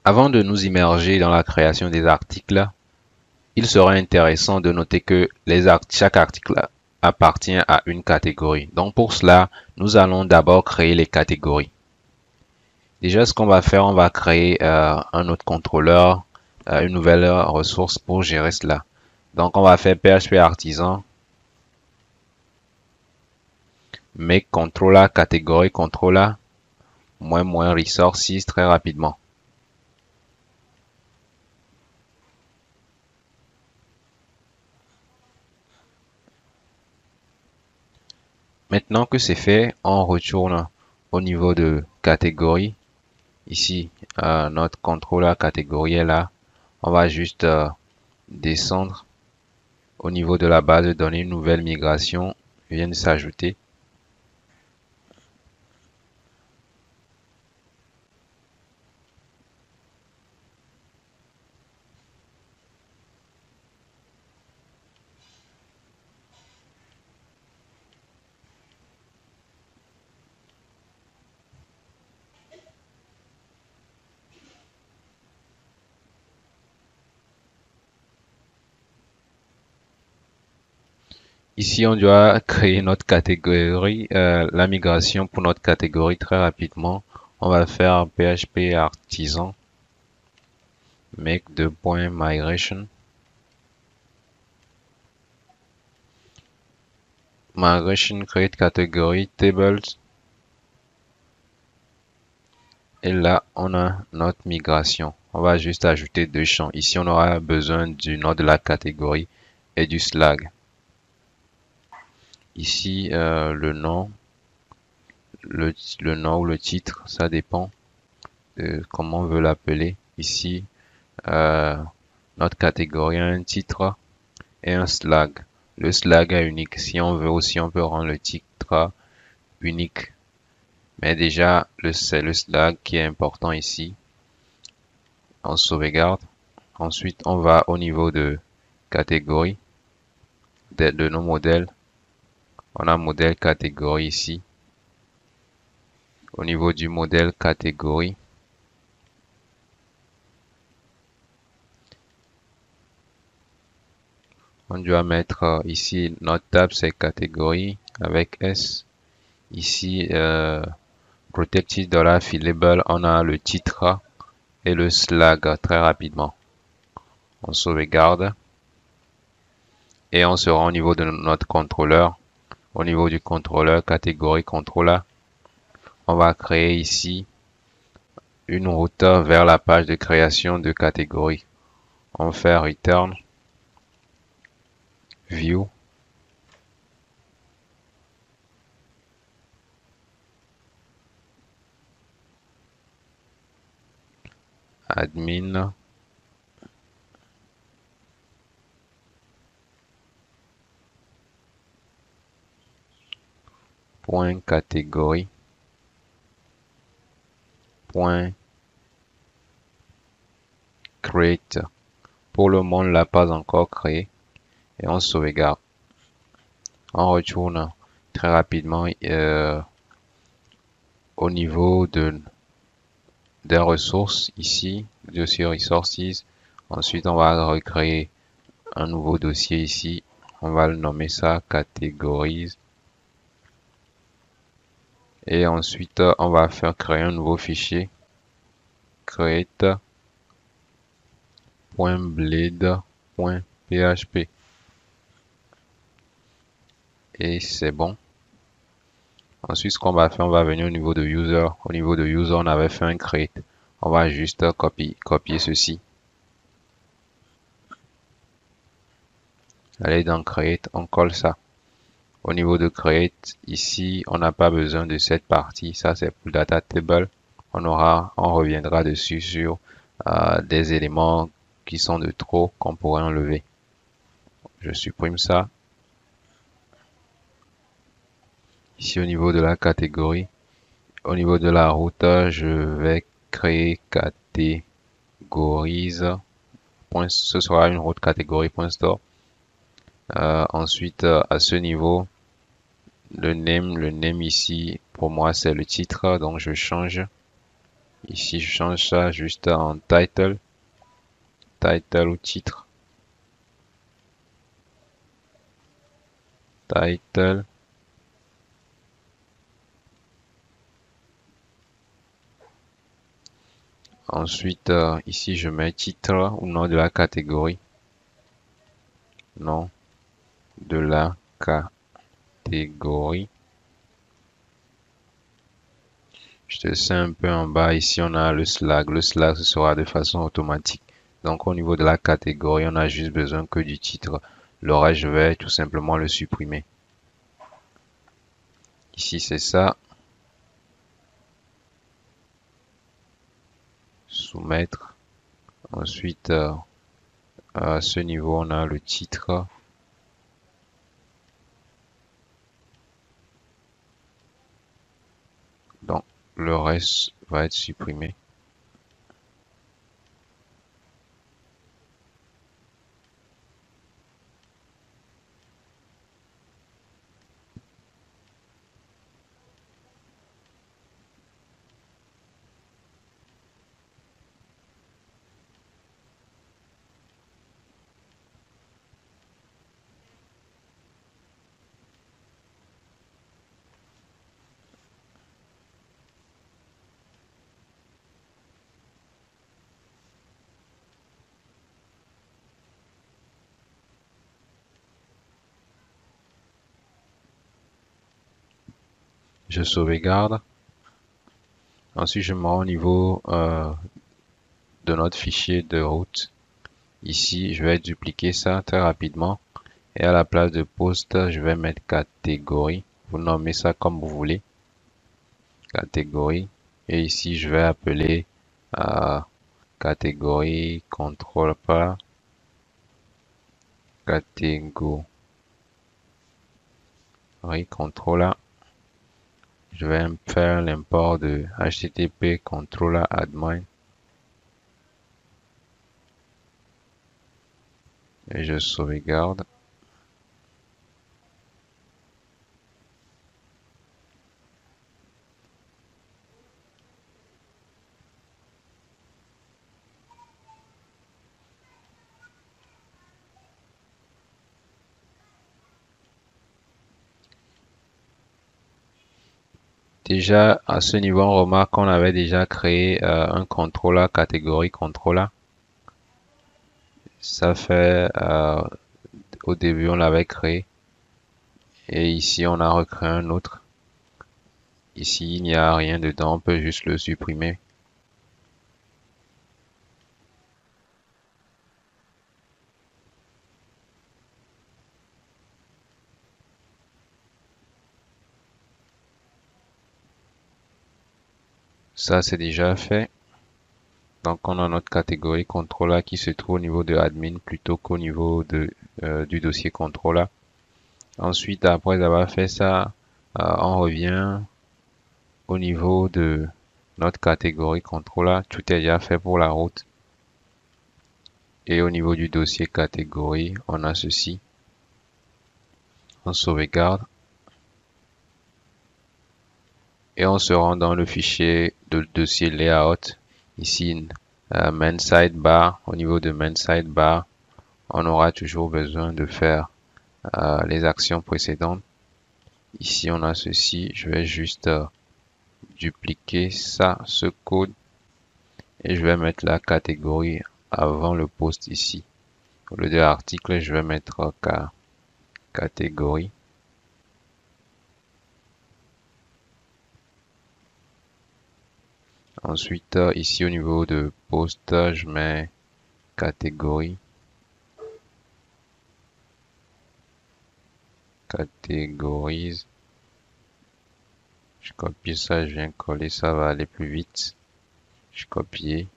Avant de nous immerger dans la création des articles, il serait intéressant de noter que chaque article appartient à une catégorie. Donc pour cela, nous allons d'abord créer les catégories. Déjà, ce qu'on va faire, on va créer un autre contrôleur, une nouvelle ressource pour gérer cela. Donc on va faire PHP artisan, make controller, catégorie controller, moins resources très rapidement. Maintenant que c'est fait, on retourne au niveau de catégorie. Ici, notre contrôleur catégorie est là. On va juste descendre au niveau de la base de données. Une nouvelle migration vient de s'ajouter. Ici, on doit créer notre catégorie, la migration pour notre catégorie très rapidement. On va faire PHP artisan make migration. Migration create category tables. Et là, on a notre migration. On va juste ajouter deux champs. Ici, on aura besoin du nom de la catégorie et du slag. Ici, le nom ou le titre, ça dépend de comment on veut l'appeler. Ici, notre catégorie a un titre et un slag. Le slag est unique. Si on veut aussi, on peut rendre le titre unique. Mais déjà, c'est le slag qui est important ici. On sauvegarde. Ensuite, on va au niveau de catégorie de nos modèles. On a modèle catégorie ici. Au niveau du modèle catégorie, on doit mettre ici notre table, c'est catégorie avec S. Ici, protected $fillable, on a le titre et le slag très rapidement. On sauvegarde et on se rend au niveau de notre contrôleur. Au niveau du contrôleur, catégorie contrôleur, on va créer ici une route vers la page de création de catégorie. On fait return, view, admin, point catégorie, point create. Pour le moment, on ne l'a pas encore créé et on sauvegarde. On retourne très rapidement au niveau des ressources ici, dossier resources. Ensuite, on va recréer un nouveau dossier ici. On va le nommer ça catégories. Et ensuite, on va faire créer un nouveau fichier. Create.blade.php. Et c'est bon. Ensuite, ce qu'on va faire, on va venir au niveau de user. Au niveau de user, on avait fait un create. On va juste copier ceci. Allez dans create, on colle ça. Au niveau de create, ici, on n'a pas besoin de cette partie. Ça, c'est pour data table. On reviendra dessus sur des éléments qui sont de trop qu'on pourrait enlever. Je supprime ça. Ici, au niveau de la catégorie, au niveau de la route, je vais créer catégories. Ce sera une route catégorie.store. Ensuite, à ce niveau, le name ici, pour moi, c'est le titre, donc je change. Ici, je change ça juste en title, title ou titre, title. Ensuite, ici, je mets titre ou nom de la catégorie. Nom de la catégorie. Je descends un peu en bas. Ici, on a le Slack. Le Slack, ce sera de façon automatique. Donc, au niveau de la catégorie, on a juste besoin que du titre. Le reste, je vais tout simplement le supprimer. Ici, c'est ça. Soumettre. Ensuite, à ce niveau, on a le titre. Donc, le reste va être supprimé. Je sauvegarde. Ensuite, je me rends au niveau de notre fichier de route. Ici, je vais dupliquer ça très rapidement. Et à la place de poste, je vais mettre catégorie. Vous nommez ça comme vous voulez. Catégorie. Et ici, je vais appeler catégorie contrôle par catégorie contrôle. Je vais faire l'import de HTTP controller admin. Et je sauvegarde. Déjà, à ce niveau, on remarque qu'on avait déjà créé un contrôleur catégorie contrôleur. Ça fait, au début, on l'avait créé. Et ici, on a recréé un autre. Ici, il n'y a rien dedans, on peut juste le supprimer. Ça, c'est déjà fait. Donc, on a notre catégorie contrôleur qui se trouve au niveau de admin plutôt qu'au niveau du dossier contrôleur. Ensuite, après avoir fait ça, on revient au niveau de notre catégorie contrôleur. Tout est déjà fait pour la route. Et au niveau du dossier catégorie, on a ceci. On sauvegarde. Et on se rend dans le fichier de dossier layout. Ici, main sidebar. Au niveau de main sidebar, on aura toujours besoin de faire les actions précédentes. Ici, on a ceci. Je vais juste dupliquer ça, ce code. Et je vais mettre la catégorie avant le post ici. Au lieu de l'article, je vais mettre catégorie. Ensuite, ici au niveau de post, je mets catégorie. Catégorise. Je copie ça, je viens coller, ça va aller plus vite. Je copie,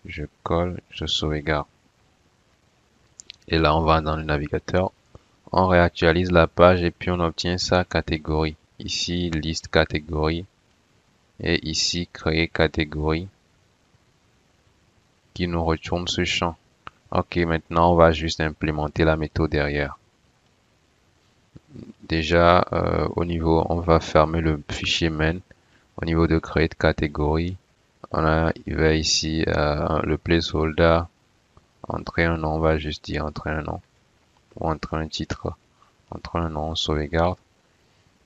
je colle, je sauvegarde. Et là, on va dans le navigateur. On réactualise la page et puis on obtient sa catégorie. Ici, liste catégorie. Et ici, créer catégorie. Qui nous retourne ce champ. Ok, maintenant, on va juste implémenter la méthode derrière. Déjà, au niveau, on va fermer le fichier main. Au niveau de créer de catégorie, il va ici le placeholder, entrer un nom, on va juste dire entrer un nom, ou entrer un titre, entrer un nom, sauvegarde.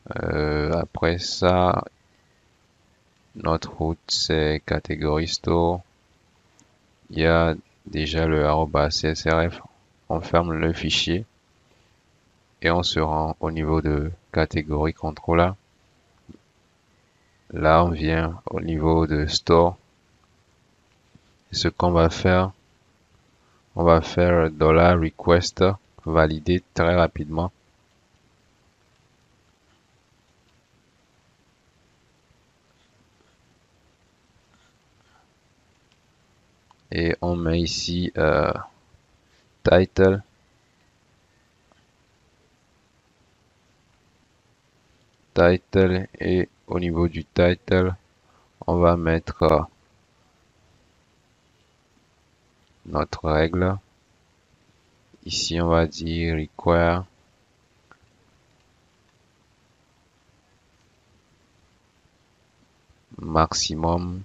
Après ça, notre route c'est catégorie store. Il y a déjà le @csrf. On ferme le fichier et on se rend au niveau de catégorie controller. Là, on vient au niveau de store. Et ce qu'on va faire, on va faire $request valider très rapidement. Et on met ici title. Title, et au niveau du title, on va mettre notre règle. Ici, on va dire require maximum.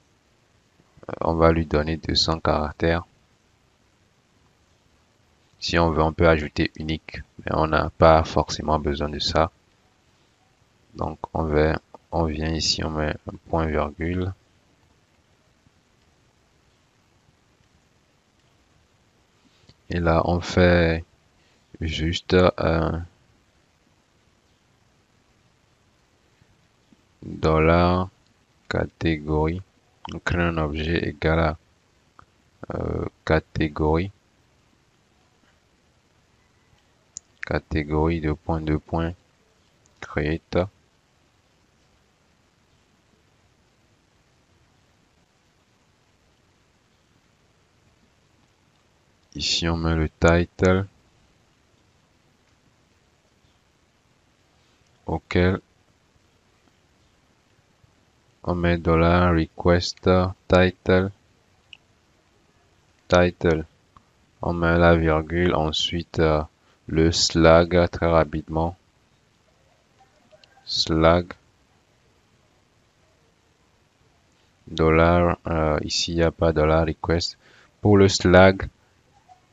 On va lui donner 200 caractères. Si on veut, on peut ajouter unique, mais on n'a pas forcément besoin de ça. Donc, on vient ici, on met un point virgule. Et là, on fait juste un dollar catégorie. On crée un objet égal à catégorie. Catégorie de points create. Ici, on met le title auquel on met $request title. On met la virgule, ensuite le slag très rapidement. Slag dollar, ici il n'y a pas $request. Pour le slag,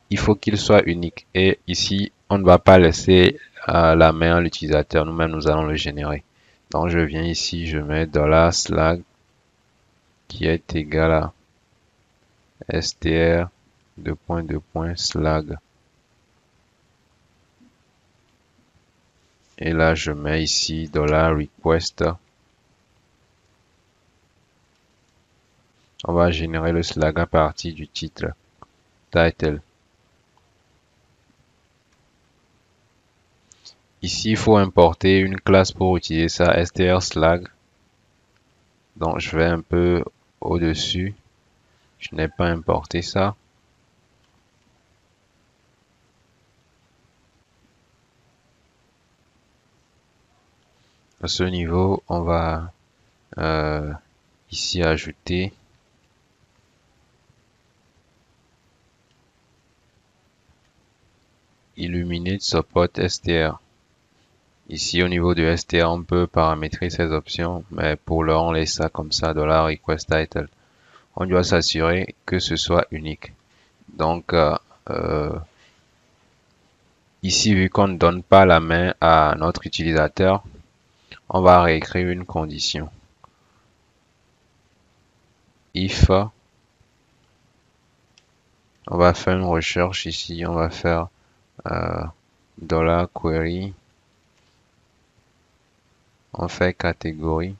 il faut qu'il soit unique. Et ici, on ne va pas laisser la main à l'utilisateur. Nous-mêmes, nous allons le générer. Donc, je viens ici, je mets $slag qui est égal à str slag. Et là, je mets ici $request. On va générer le slag à partir du titre, title. Ici, il faut importer une classe pour utiliser ça, str slag. Donc, je vais un peu au-dessus. Je n'ai pas importé ça. À ce niveau, on va ici ajouter Illuminate Support str. Ici, au niveau du str, on peut paramétrer ces options, mais pour l'heure, on laisse ça comme ça, $request title. On doit s'assurer que ce soit unique. Donc, ici, vu qu'on ne donne pas la main à notre utilisateur, on va réécrire une condition. If, on va faire une recherche ici, on va faire $query, on fait catégorie,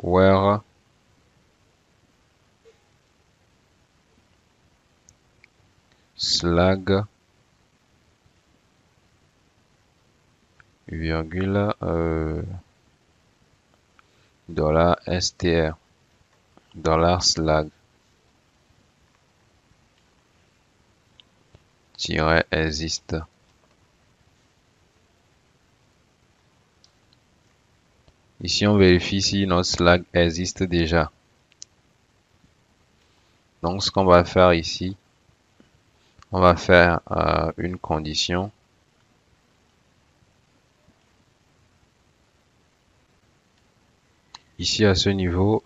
where slag virgule $str $slag existe. Ici, on vérifie si notre slag existe déjà. Donc, ce qu'on va faire ici, on va faire une condition. Ici à ce niveau,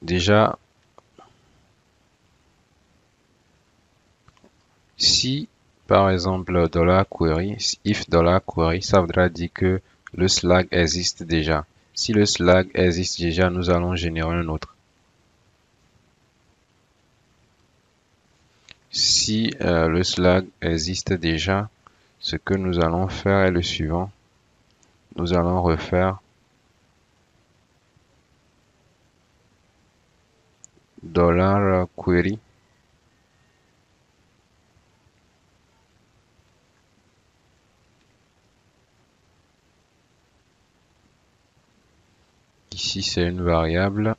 déjà, si par exemple $query, if $query, ça voudra dire que le slug existe déjà. Si le slug existe déjà, nous allons générer un autre. Si le slug existe déjà, ce que nous allons faire est le suivant. Nous allons refaire $query. Ici, c'est une variable.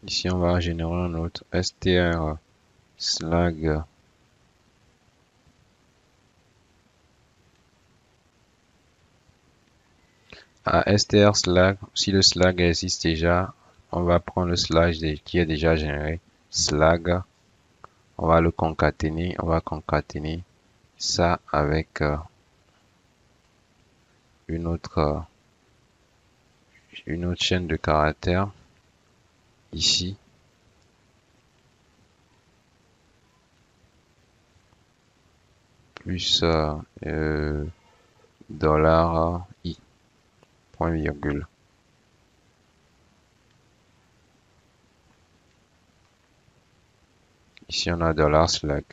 Ici, on va générer un autre str slug à str slug. Si le slug existe déjà, on va prendre le slug qui est déjà généré, slug. On va le concaténer. On va concaténer ça avec une autre chaîne de caractères ici. Plus $i, point virgule. Ici, on a $slug.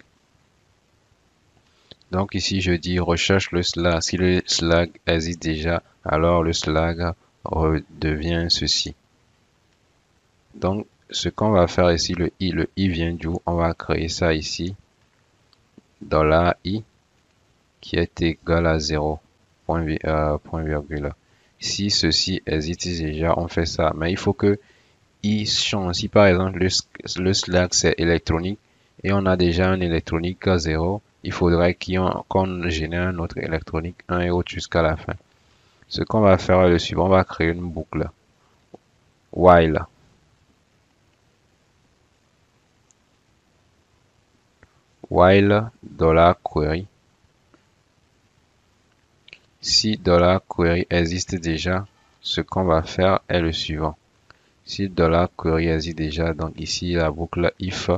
Donc ici, je dis recherche le slug. Si le slug existe déjà, alors le slug redevient ceci. Donc, ce qu'on va faire ici, le i vient d'où? On va créer ça ici, $i, qui est égal à 0, point virgule. Si ceci existe déjà, on fait ça. Mais il faut que i change. Si par exemple le slug c'est électronique et on a déjà un électronique 0, il faudrait qu'on génère un autre électronique 1 et autres jusqu'à la fin. Ce qu'on va faire est le suivant, on va créer une boucle while $query. Si $query existe déjà, ce qu'on va faire est le suivant. Si $query existe déjà, donc ici la boucle if,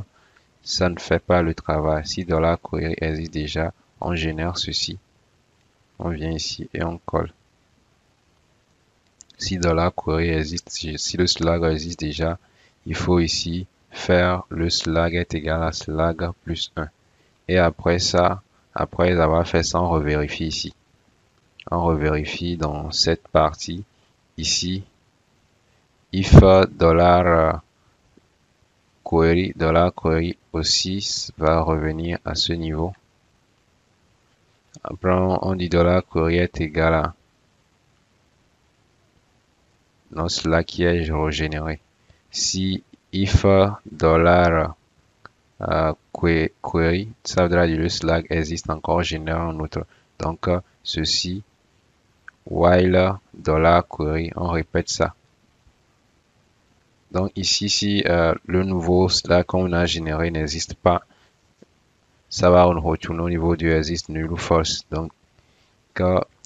ça ne fait pas le travail. Si $query existe déjà, on génère ceci. On vient ici et on colle. Si $query existe, si le slug existe déjà, il faut ici faire le slug est égal à slug plus 1. Et après ça, après avoir fait ça, on revérifie ici. On revérifie dans cette partie ici. If $query aussi va revenir à ce niveau. Après, on dit $query est égal à notre slug qui est régénéré. Si if $query, ça voudra dire le slug existe encore, génère un autre. Donc, ceci, while $query, on répète ça. Donc ici, si le nouveau slug qu'on a généré n'existe pas, ça va retourner au niveau du existe nul ou false. Donc,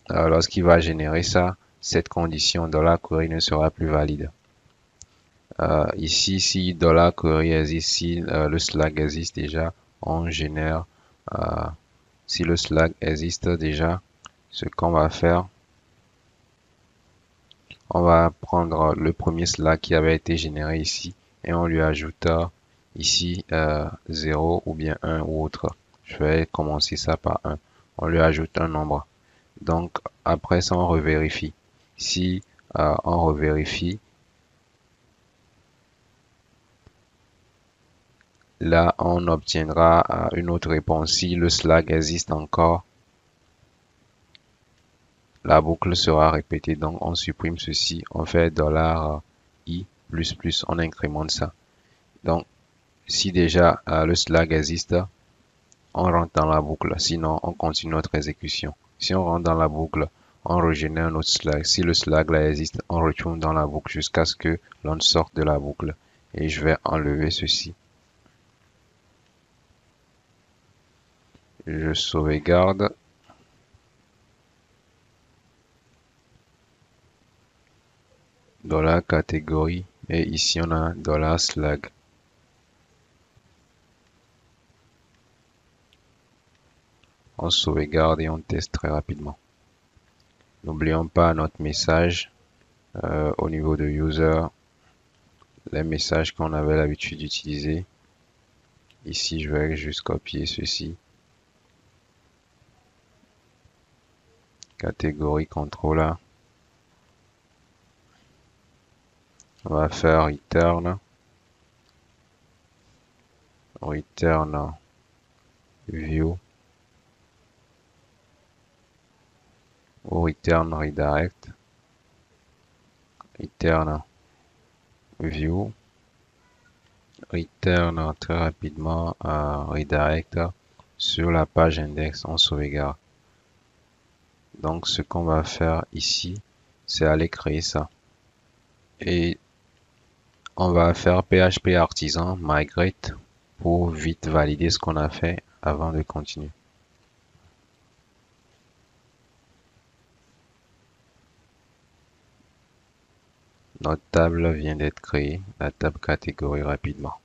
lorsqu'il va générer ça, cette condition $query ne sera plus valide. Ici, si $query existe, si le slug existe déjà, on génère. Si le slug existe déjà, ce qu'on va faire, on va prendre le premier slug qui avait été généré ici et on lui ajoute ici 0 ou bien 1 ou autre. Je vais commencer ça par 1. On lui ajoute un nombre. Donc après ça, on revérifie. Si on revérifie, là on obtiendra une autre réponse. Si le slug existe encore, la boucle sera répétée. Donc on supprime ceci, on fait $i plus, on incrémente ça. Donc si déjà le slug existe, on rentre dans la boucle. Sinon, on continue notre exécution. Si on rentre dans la boucle, on régénère un autre slug. Si le slug là existe, on retourne dans la boucle jusqu'à ce que l'on sorte de la boucle. Et je vais enlever ceci. Je sauvegarde. $catégorie et ici on a $slug. On sauvegarde et on teste très rapidement. N'oublions pas notre message au niveau de user, les messages qu'on avait l'habitude d'utiliser. Ici, je vais juste copier ceci. Catégorie controller. On va faire return view ou return redirect. Return view, return très rapidement à redirect sur la page index en sauvegarde. Donc ce qu'on va faire ici, c'est aller créer ça. Et on va faire PHP artisan migrate pour vite valider ce qu'on a fait avant de continuer. Notre table vient d'être créée, la table catégorie rapidement.